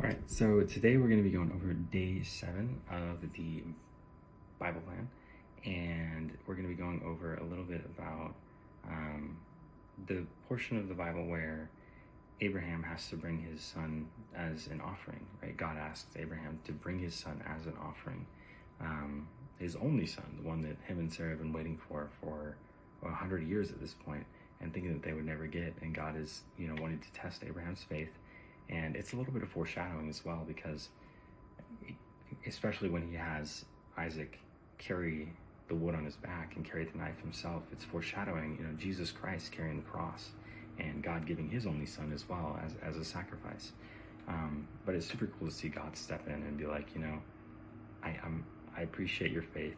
All right, so today we're going to be going over day 7 of the Bible plan, and we're going to be going over a little bit about the portion of the Bible where Abraham has to bring his son as an offering, right? God asks Abraham to bring his son as an offering, his only son, the one that him and Sarah have been waiting for 100 years at this point, and thinking that they would never get. And God is, wanting to test Abraham's faith. And it's a little bit of foreshadowing as well, because especially when he has Isaac carry the wood on his back and carry the knife himself, it's foreshadowing, Jesus Christ carrying the cross and God giving his only son as well as a sacrifice. But it's super cool to see God step in and be like, I appreciate your faith.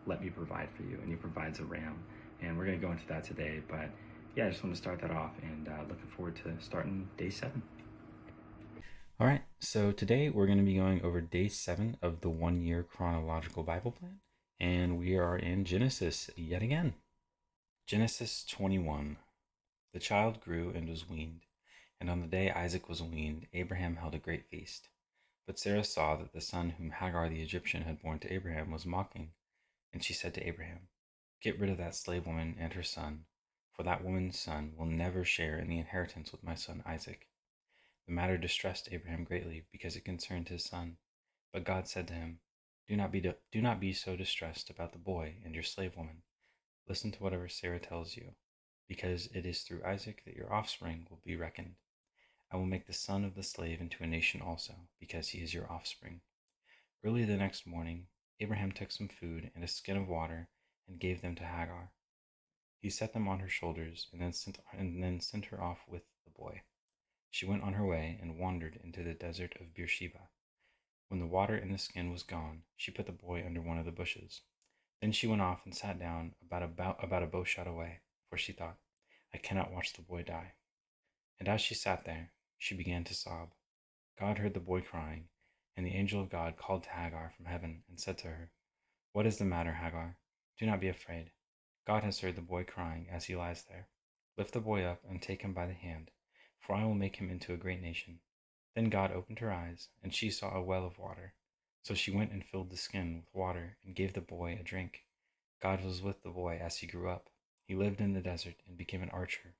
Let me provide for you. And he provides a ram. And we're going to go into that today. But yeah, I just want to start that off, and looking forward to starting day 7. All right, so today we're going to be going over day 7 of the 1-year chronological Bible plan, and we are in Genesis yet again. Genesis 21. The child grew and was weaned, and on the day Isaac was weaned, Abraham held a great feast. But Sarah saw that the son whom Hagar the Egyptian had borne to Abraham was mocking, and she said to Abraham, "Get rid of that slave woman and her son, for that woman's son will never share in the inheritance with my son Isaac." The matter distressed Abraham greatly, because it concerned his son. But God said to him, Do not be so distressed about the boy and your slave woman. Listen to whatever Sarah tells you, because it is through Isaac that your offspring will be reckoned. I will make the son of the slave into a nation also, because he is your offspring. Early the next morning, Abraham took some food and a skin of water and gave them to Hagar. He set them on her shoulders and then sent her off with the boy. She went on her way and wandered into the desert of Beersheba. When the water in the skin was gone, she put the boy under one of the bushes. Then she went off and sat down about a bow shot away, for she thought, I cannot watch the boy die. And as she sat there, she began to sob. God heard the boy crying, and the angel of God called to Hagar from heaven and said to her, What is the matter, Hagar? Do not be afraid. God has heard the boy crying as he lies there. Lift the boy up and take him by the hand, for I will make him into a great nation. Then God opened her eyes, and she saw a well of water. So she went and filled the skin with water and gave the boy a drink. God was with the boy as he grew up. He lived in the desert and became an archer.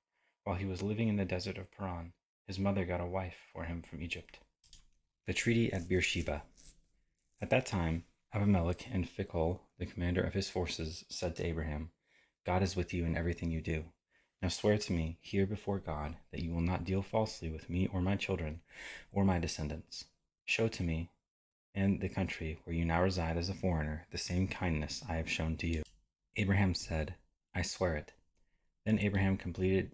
While he was living in the desert of Paran, his mother got a wife for him from Egypt. The treaty at Beersheba. At that time, Abimelech and Phicol, the commander of his forces, said to Abraham, God is with you in everything you do. Now swear to me here before God that you will not deal falsely with me or my children or my descendants. Show to me and the country where you now reside as a foreigner the same kindness I have shown to you. Abraham said, I swear it. Then Abraham complained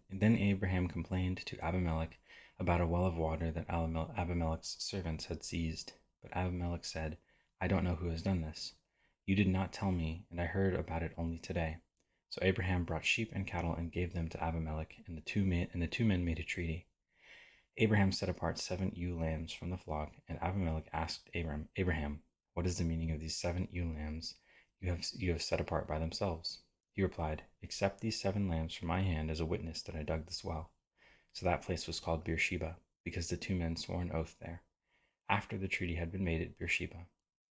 to Abimelech about a well of water that Abimelech's servants had seized. But Abimelech said, I don't know who has done this. You did not tell me, and I heard about it only today. So Abraham brought sheep and cattle and gave them to Abimelech, and the two men made a treaty. Abraham set apart 7 ewe lambs from the flock, and Abimelech asked Abraham, What is the meaning of these 7 ewe lambs you have set apart by themselves? He replied, Accept these 7 lambs from my hand as a witness that I dug this well. So that place was called Beersheba, because the 2 men swore an oath there. After the treaty had been made at Beersheba,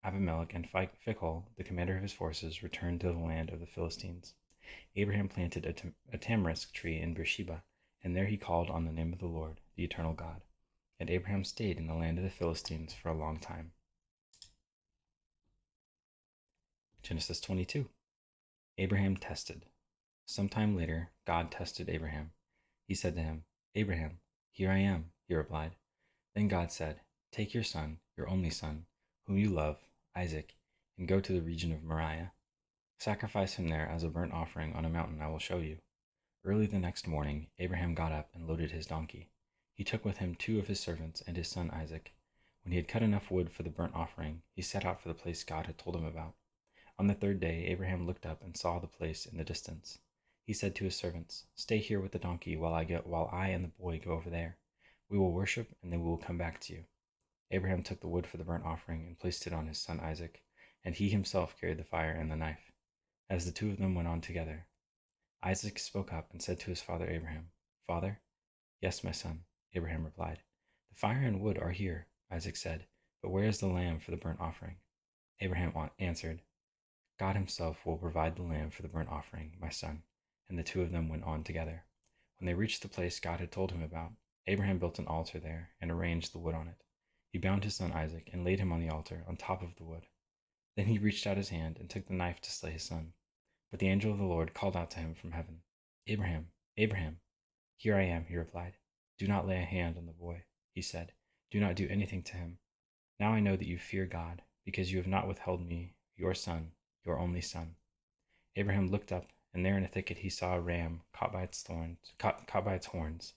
Abimelech and Phicol, the commander of his forces, returned to the land of the Philistines. Abraham planted a tamarisk tree in Beersheba, and there he called on the name of the Lord, the eternal God. And Abraham stayed in the land of the Philistines for a long time. Genesis 22. Abraham tested. Sometime later, God tested Abraham. He said to him, Abraham, here I am, he replied. Then God said, Take your son, your only son, whom you love, Isaac, and go to the region of Moriah. Sacrifice him there as a burnt offering on a mountain I will show you. Early the next morning, Abraham got up and loaded his donkey. He took with him 2 of his servants and his son Isaac. When he had cut enough wood for the burnt offering, he set out for the place God had told him about. On the 3rd day, Abraham looked up and saw the place in the distance. He said to his servants, Stay here with the donkey while I and the boy go over there. We will worship, and then we will come back to you. Abraham took the wood for the burnt offering and placed it on his son Isaac, and he himself carried the fire and the knife. As the 2 of them went on together, Isaac spoke up and said to his father Abraham, Father? Yes, my son, Abraham replied. The fire and wood are here. Isaac said, "But where is the lamb for the burnt offering?" Abraham answered, "God himself will provide the lamb for the burnt offering, my son." And the two of them went on together. When they reached the place God had told him about, Abraham built an altar there and arranged the wood on it. He bound his son Isaac and laid him on the altar on top of the wood. Then he reached out his hand and took the knife to slay his son. But the angel of the Lord called out to him from heaven, "Abraham, Abraham." "Here I am," he replied. "Do not lay a hand on the boy," he said. "Do not do anything to him. Now I know that you fear God, because you have not withheld me, your son, your only son." Abraham looked up, and there in a thicket he saw a ram caught by its horns.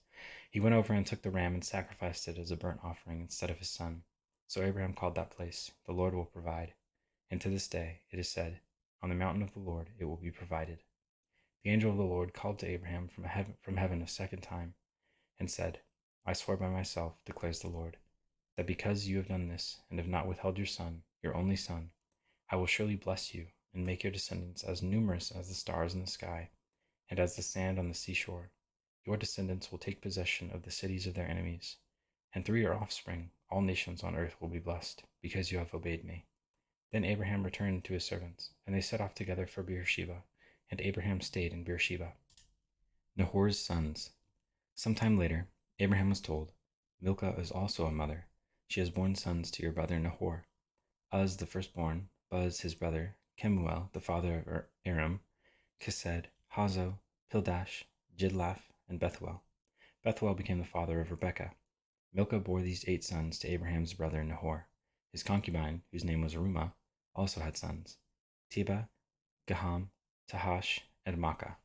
He went over and took the ram and sacrificed it as a burnt offering instead of his son. So Abraham called that place, "The Lord will provide." And to this day it is said, "On the mountain of the Lord it will be provided." The angel of the Lord called to Abraham from heaven a second time and said, "I swear by myself, declares the Lord, that because you have done this and have not withheld your son, your only son, I will surely bless you and make your descendants as numerous as the stars in the sky and as the sand on the seashore. Your descendants will take possession of the cities of their enemies, and through your offspring all nations on earth will be blessed, because you have obeyed me." Then Abraham returned to his servants, and they set off together for Beersheba, and Abraham stayed in Beersheba. Nahor's sons. Some time later, Abraham was told, "Milcah is also a mother. She has borne sons to your brother Nahor. Uz the firstborn, Buz his brother, Kemuel the father of Aram, Kesed, Hazo, Pildash, Jidlaph, and Bethuel. Bethuel became the father of Rebekah. Milcah bore these 8 sons to Abraham's brother Nahor. His concubine, whose name was Arumah, also had sons: Tebah, Gaham, Tahash, and Makkah.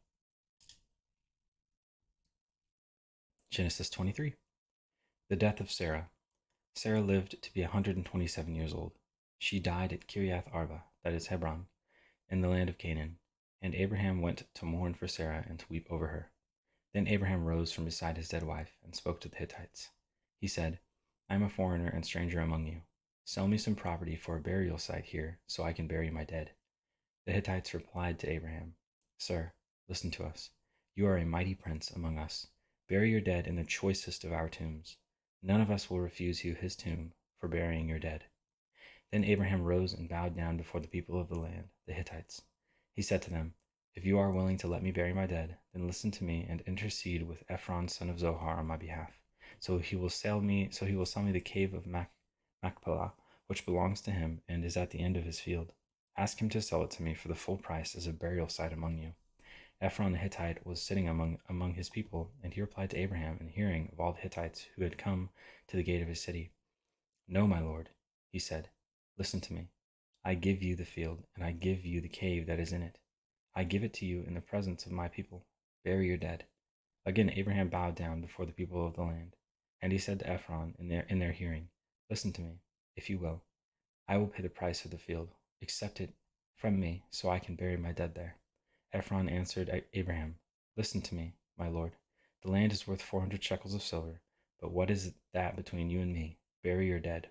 Genesis 23. The death of Sarah. Sarah lived to be 127 years old. She died at Kiriath Arba, that is Hebron, in the land of Canaan, and Abraham went to mourn for Sarah and to weep over her. Then Abraham rose from beside his dead wife and spoke to the Hittites. He said, "I am a foreigner and stranger among you. Sell me some property for a burial site here, so I can bury my dead." The Hittites replied to Abraham, "Sir, listen to us. You are a mighty prince among us. Bury your dead in the choicest of our tombs. None of us will refuse you his tomb for burying your dead." Then Abraham rose and bowed down before the people of the land, the Hittites. He said to them, "If you are willing to let me bury my dead, then listen to me and intercede with Ephron son of Zohar on my behalf. So he will sell me the cave of Machpelah, which belongs to him and is at the end of his field. Ask him to sell it to me for the full price as a burial site among you." Ephron the Hittite was sitting among his people, and he replied to Abraham in hearing of all the Hittites who had come to the gate of his city. "No, my lord," he said, "listen to me. I give you the field, and I give you the cave that is in it. I give it to you in the presence of my people. Bury your dead." Again Abraham bowed down before the people of the land, and he said to Ephron in their hearing, "Listen to me, if you will. I will pay the price of the field. Accept it from me, so I can bury my dead there." Ephron answered Abraham, "Listen to me, my lord. The land is worth 400 shekels of silver, but what is that between you and me? Bury your dead."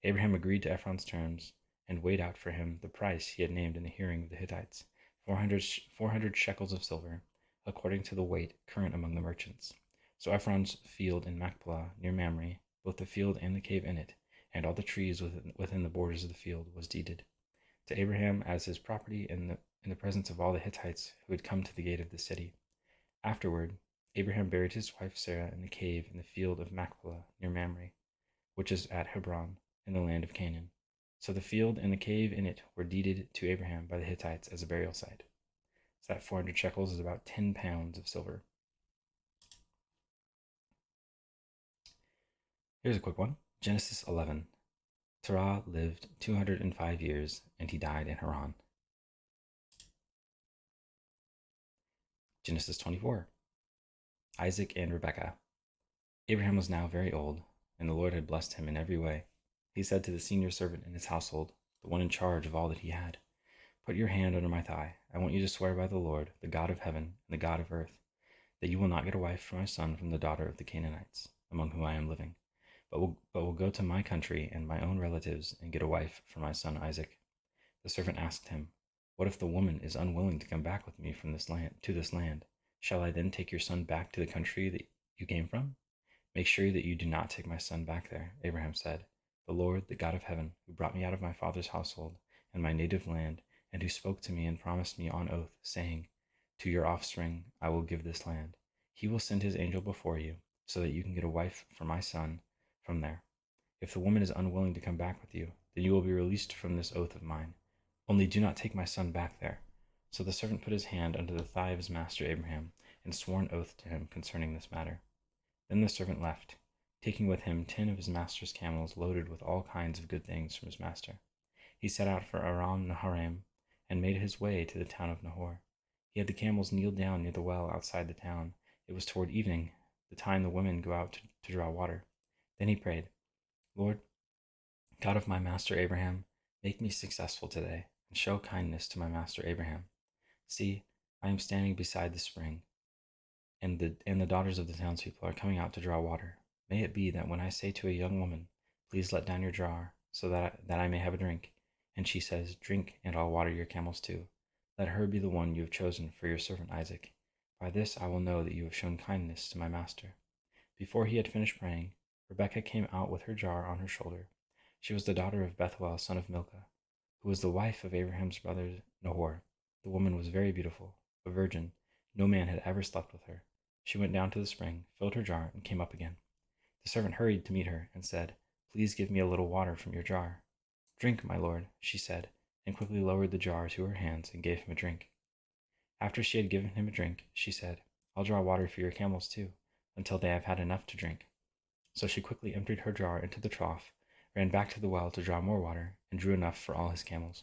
Abraham agreed to Ephron's terms and weighed out for him the price he had named in the hearing of the Hittites, 400 shekels of silver, according to the weight current among the merchants. So Ephron's field in Machpelah, near Mamre, both the field and the cave in it, and all the trees within the borders of the field, was deeded to Abraham as his property in the presence of all the Hittites who had come to the gate of the city. Afterward, Abraham buried his wife Sarah in the cave in the field of Machpelah, near Mamre, which is at Hebron, in the land of Canaan. So the field and the cave in it were deeded to Abraham by the Hittites as a burial site. So that 400 shekels is about 10 pounds of silver. Here's a quick one. Genesis 11. Terah lived 205 years, and he died in Haran. Genesis 24. Isaac and Rebekah. Abraham was now very old, and the Lord had blessed him in every way. He said to the senior servant in his household, the one in charge of all that he had, "Put your hand under my thigh. I want you to swear by the Lord, the God of heaven and the God of earth, that you will not get a wife for my son from the daughter of the Canaanites, among whom I am living, but will go to my country and my own relatives and get a wife for my son Isaac." The servant asked him, "What if the woman is unwilling to come back with me from this land? Shall I then take your son back to the country that you came from?" "Make sure that you do not take my son back there," Abraham said. The Lord, the God of heaven, who brought me out of my father's household and my native land, and who spoke to me and promised me on oath, saying, to your offspring I will give this land. He will send his angel before you, so that you can get a wife for my son from there. If the woman is unwilling to come back with you, then you will be released from this oath of mine. Only do not take my son back there. So the servant put his hand under the thigh of his master Abraham, and swore an oath to him concerning this matter. Then the servant left, taking with him 10 of his master's camels loaded with all kinds of good things from his master. He set out for Aram Naharaim, and made his way to the town of Nahor. He had the camels kneel down near the well outside the town. It was toward evening, the time the women go out to draw water. Then he prayed, Lord, God of my master Abraham, make me successful today, and show kindness to my master Abraham. See, I am standing beside the spring, and the daughters of the townspeople are coming out to draw water. May it be that when I say to a young woman, please let down your jar, so that I may have a drink, and she says, drink, and I'll water your camels too, let her be the one you have chosen for your servant Isaac. By this I will know that you have shown kindness to my master. Before he had finished praying, Rebekah came out with her jar on her shoulder. She was the daughter of Bethuel, son of Milcah, who was the wife of Abraham's brother Nahor. The woman was very beautiful, a virgin. No man had ever slept with her. She went down to the spring, filled her jar, and came up again. The servant hurried to meet her and said, please give me a little water from your jar. Drink, my lord, she said, and quickly lowered the jar to her hands and gave him a drink. After she had given him a drink, she said, I'll draw water for your camels too, until they have had enough to drink. So she quickly emptied her jar into the trough, ran back to the well to draw more water, and drew enough for all his camels.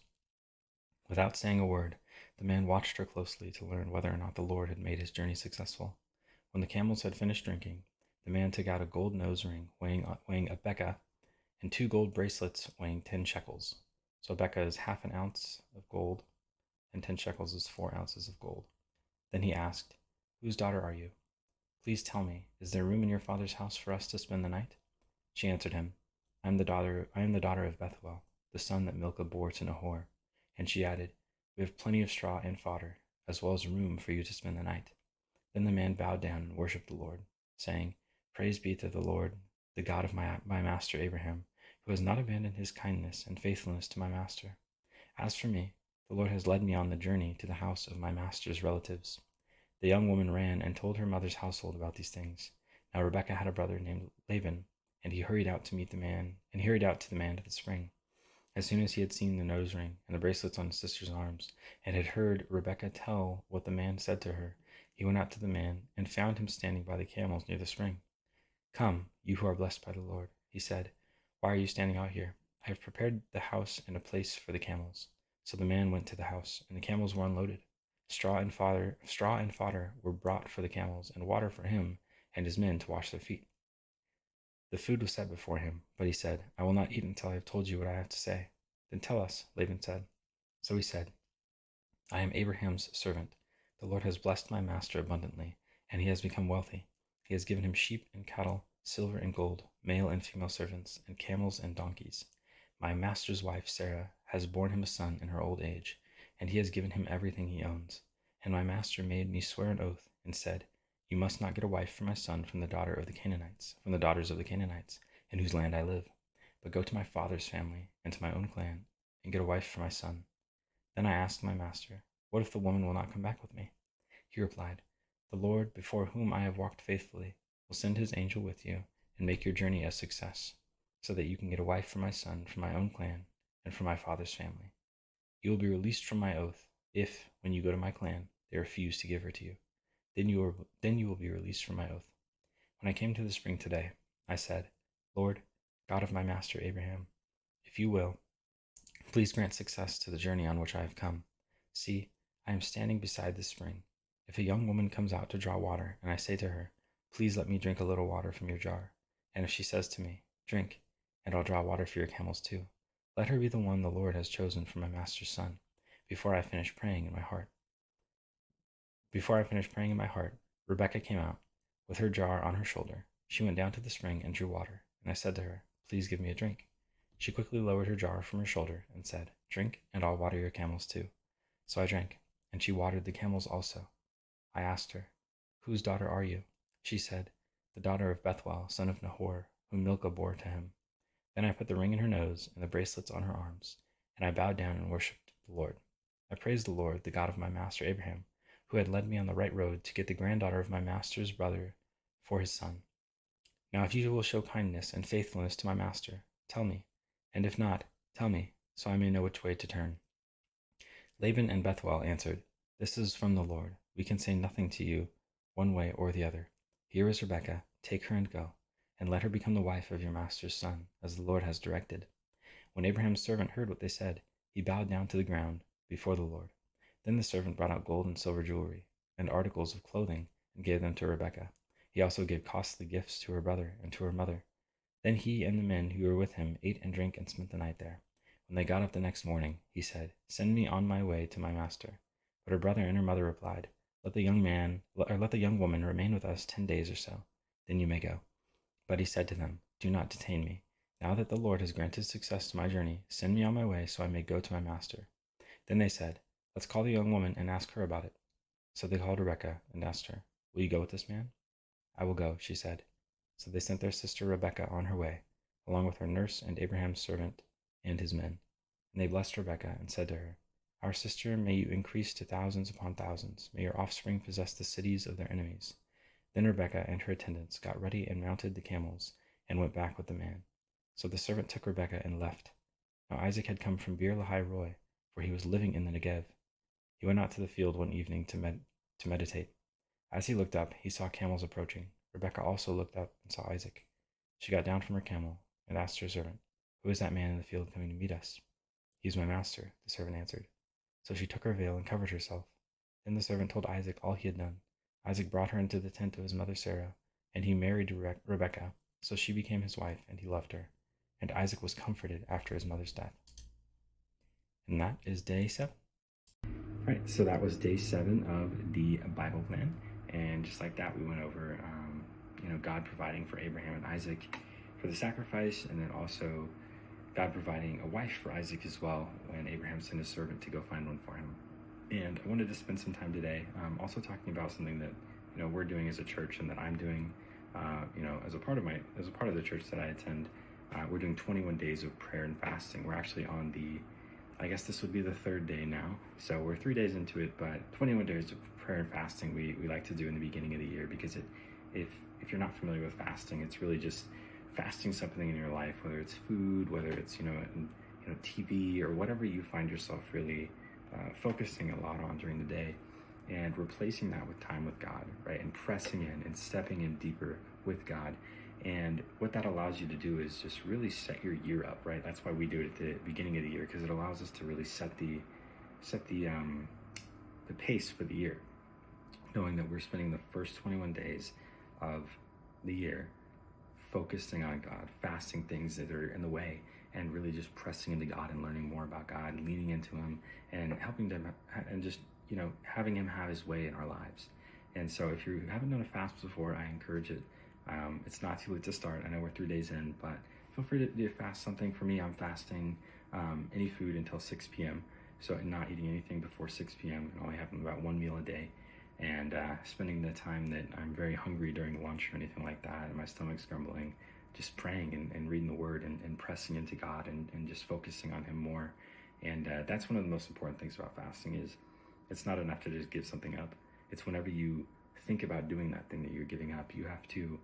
Without saying a word, the man watched her closely to learn whether or not the Lord had made his journey successful. When the camels had finished drinking, the man took out a gold nose ring weighing a beka, and 2 gold bracelets weighing 10 shekels. So a beka is half an ounce of gold, and 10 shekels is 4 ounces of gold. Then he asked, whose daughter are you? Please tell me, is there room in your father's house for us to spend the night? She answered him, I am the daughter of Bethuel, the son that Milcah bore to Nahor. And she added, we have plenty of straw and fodder, as well as room for you to spend the night. Then the man bowed down and worshipped the Lord, saying, praise be to the Lord, the God of my master Abraham, who has not abandoned his kindness and faithfulness to my master. As for me, the Lord has led me on the journey to the house of my master's relatives. The young woman ran and told her mother's household about these things. Now Rebekah had a brother named Laban, and he hurried out to the man to the spring. As soon as he had seen the nose ring and the bracelets on his sister's arms, and had heard Rebekah tell what the man said to her, he went out to the man and found him standing by the camels near the spring. Come, you who are blessed by the Lord, he said, why are you standing out here? I have prepared the house and a place for the camels. So the man went to the house, and the camels were unloaded. Straw and fodder were brought for the camels, and water for him and his men to wash their feet. The food was set before him, but he said, I will not eat until I have told you what I have to say. Then tell us, Laban said. So he said, I am Abraham's servant. The Lord has blessed my master abundantly, and he has become wealthy. He has given him sheep and cattle, silver and gold, male and female servants, and camels and donkeys. My master's wife, Sarah, has borne him a son in her old age, and he has given him everything he owns. And my master made me swear an oath and said, you must not get a wife for my son from the daughters of the Canaanites, in whose land I live, but go to my father's family and to my own clan, and get a wife for my son. Then I asked my master, what if the woman will not come back with me? He replied, the Lord, before whom I have walked faithfully, will send his angel with you and make your journey a success, so that you can get a wife for my son from my own clan and from my father's family. You will be released from my oath if, when you go to my clan, they refuse to give her to you. Then you will be released from my oath. When I came to the spring today, I said, Lord, God of my master Abraham, if you will, please grant success to the journey on which I have come. See, I am standing beside this spring. If a young woman comes out to draw water, and I say to her, please let me drink a little water from your jar, and if she says to me, drink, and I'll draw water for your camels too, let her be the one the Lord has chosen for my master's son. Before I finish praying in my heart, Rebekah came out, with her jar on her shoulder. She went down to the spring and drew water, and I said to her, please give me a drink. She quickly lowered her jar from her shoulder and said, drink, and I'll water your camels too. So I drank, and she watered the camels also. I asked her, whose daughter are you? She said, the daughter of Bethuel, son of Nahor, whom Milcah bore to him. Then I put the ring in her nose and the bracelets on her arms, and I bowed down and worshipped the Lord. I praised the Lord, the God of my master Abraham, who had led me on the right road to get the granddaughter of my master's brother for his son. Now if you will show kindness and faithfulness to my master, tell me, and if not, tell me, so I may know which way to turn. Laban and Bethuel answered, This is from the Lord. We can say nothing to you, one way or the other. Here is Rebekah. Take her and go, and let her become the wife of your master's son, as the Lord has directed. When Abraham's servant heard what they said, he bowed down to the ground before the Lord. Then the servant brought out gold and silver jewelry, and articles of clothing, and gave them to Rebekah. He also gave costly gifts to her brother and to her mother. Then he and the men who were with him ate and drank and spent the night there. When they got up the next morning, he said, Send me on my way to my master. But her brother and her mother replied, let the young woman remain with us 10 days or so. Then you may go. But he said to them, Do not detain me. Now that the Lord has granted success to my journey, send me on my way so I may go to my master. Then they said, Let's call the young woman and ask her about it. So they called Rebekah and asked her, Will you go with this man? I will go, she said. So they sent their sister Rebekah on her way, along with her nurse and Abraham's servant and his men. And they blessed Rebekah and said to her, Our sister, may you increase to thousands upon thousands. May your offspring possess the cities of their enemies. Then Rebekah and her attendants got ready and mounted the camels and went back with the man. So the servant took Rebekah and left. Now Isaac had come from Beer Lahai Roi, for he was living in the Negev. He went out to the field one evening to meditate. As he looked up, he saw camels approaching. Rebekah also looked up and saw Isaac. She got down from her camel and asked her servant, Who is that man in the field coming to meet us? He is my master, the servant answered. So she took her veil and covered herself. Then the servant told Isaac all he had done. Isaac brought her into the tent of his mother Sarah, and he married Rebekah. So she became his wife, and he loved her. And Isaac was comforted after his mother's death. And that is day 7. Right, so that was day 7 of the Bible plan. And just like that, we went over, God providing for Abraham and Isaac for the sacrifice, and then also God providing a wife for Isaac as well when Abraham sent his servant to go find one for him. And I wanted to spend some time today also talking about something that we're doing as a church and that I'm doing as a part of the church that I attend. We're doing 21 days of prayer and fasting. We're actually on I guess this would be the 3rd day now. So we're 3 days into it, but 21 days of prayer and fasting we like to do in the beginning of the year, because if you're not familiar with fasting, it's really just fasting something in your life, whether it's food, whether it's TV, or whatever you find yourself really focusing a lot on during the day, and replacing that with time with God, right? And pressing in and stepping in deeper with God. And what that allows you to do is just really set your year up, right? That's why we do it at the beginning of the year, because it allows us to really set the pace for the year, knowing that we're spending the first 21 days of the year focusing on God, fasting things that are in the way, and really just pressing into God and learning more about God, leaning into Him, and helping them, and just having Him have His way in our lives. And so if you haven't done a fast before, I encourage it. It's not too late to start. I know we're 3 days in, but feel free to fast something. For me, I'm fasting any food until 6 p.m. So not eating anything before 6 p.m. and only having about 1 meal a day, and spending the time that I'm very hungry during lunch or anything like that, and my stomach's grumbling, just praying and reading the Word and pressing into God and just focusing on Him more. And that's one of the most important things about fasting is it's not enough to just give something up. It's whenever you think about doing that thing that you're giving up, you have to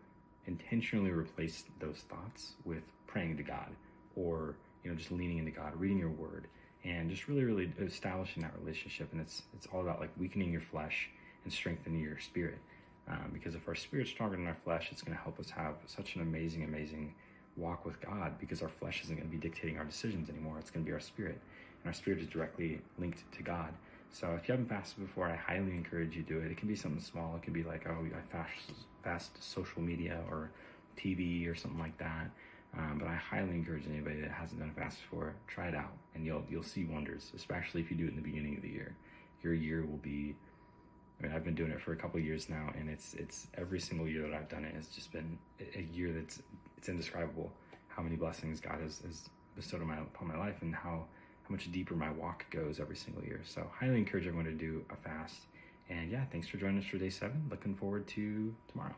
intentionally replace those thoughts with praying to God, or just leaning into God, reading your Word, and just really establishing that relationship. And it's all about like weakening your flesh and strengthening your spirit, because if our spirit's stronger than our flesh, it's going to help us have such an amazing walk with God, because our flesh isn't going to be dictating our decisions anymore. It's going to be our spirit, and our spirit is directly linked to God. So if you haven't fasted before, I highly encourage you to do it. It can be something small. It can be like, I fast social media or TV or something like that. But I highly encourage anybody that hasn't done a fast before, try it out, and you'll see wonders, especially if you do it in the beginning of the year. Your year will be, I've been doing it for a couple of years now, and it's every single year that I've done it has just been a year it's indescribable how many blessings God has bestowed upon my life, and how much deeper my walk goes every single year. So highly encourage everyone to do a fast. And yeah, thanks for joining us for day 7. Looking forward to tomorrow.